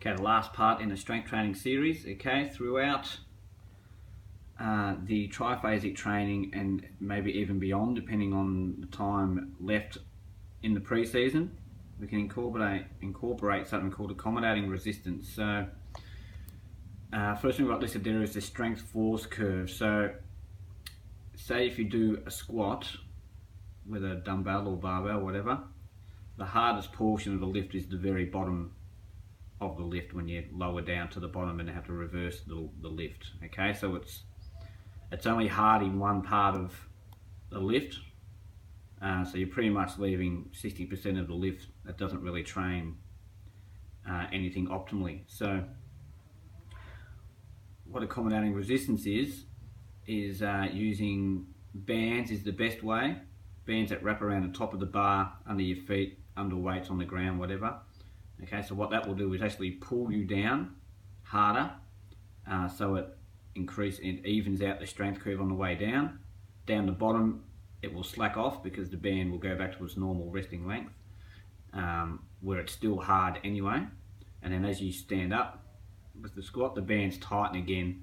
Okay, the last part in the strength training series. Okay, throughout the triphasic training and maybe even beyond, depending on the time left in the pre-season, we can incorporate something called accommodating resistance. So first thing we've got listed there is the strength force curve. So say if you do a squat with a dumbbell or barbell, whatever, the hardest portion of the lift is the very bottom of the lift when you lower down to the bottom and have to reverse the lift. Okay, so it's only hard in one part of the lift, so you're pretty much leaving 60% of the lift that doesn't really train anything optimally. So what accommodating resistance is using bands is the best way. Bands that wrap around the top of the bar, under your feet, under weights on the ground, whatever. Okay, so what that will do is actually pull you down harder, so it evens out the strength curve on the way down. Down the bottom, it will slack off because the band will go back to its normal resting length, where it's still hard anyway. And then as you stand up with the squat, the bands tighten again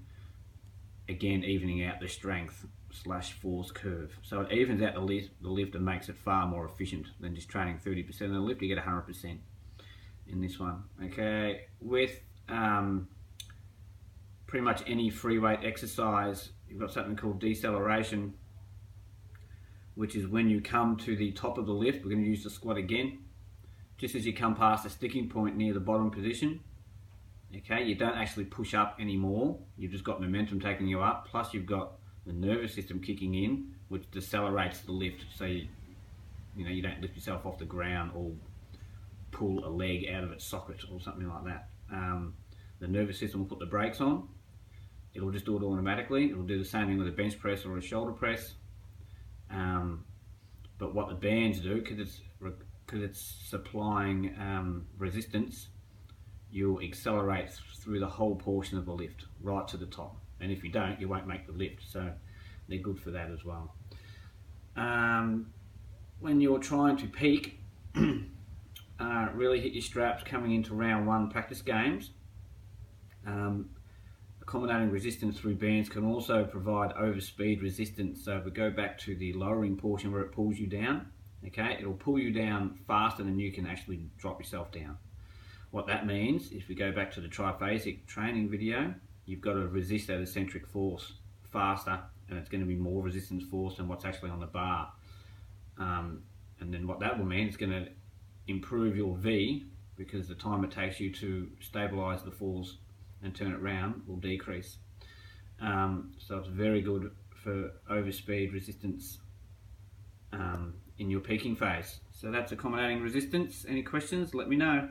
evening out the strength / force curve. So it evens out the lift and makes it far more efficient than just training 30% of the lift. You get 100% in this one. Okay, with pretty much any free weight exercise, you've got something called deceleration, which is when you come to the top of the lift. We're going to use the squat again. Just as you come past the sticking point near the bottom position, okay, you don't actually push up anymore. You've just got momentum taking you up, plus you've got the nervous system kicking in, which decelerates the lift, so you don't lift yourself off the ground or pull a leg out of its socket or something like that. The nervous system will put the brakes on. It'll just do it automatically. It'll do the same thing with a bench press or a shoulder press. But what the bands do, because it's supplying resistance, you'll accelerate through the whole portion of the lift right to the top. And if you don't, you won't make the lift. So they're good for that as well. When you're trying to peak, really hit your straps coming into round 1 practice games. Accommodating resistance through bands can also provide overspeed resistance. So if we go back to the lowering portion where it pulls you down, okay, it'll pull you down faster than you can actually drop yourself down. What that means, if we go back to the triphasic training video, you've got to resist that eccentric force faster, and it's going to be more resistance force than what's actually on the bar. And then what that will mean, it's going to improve your V, because the time it takes you to stabilize the force and turn it around will decrease. So it's very good for overspeed resistance in your peaking phase. So that's accommodating resistance. Any questions? Let me know.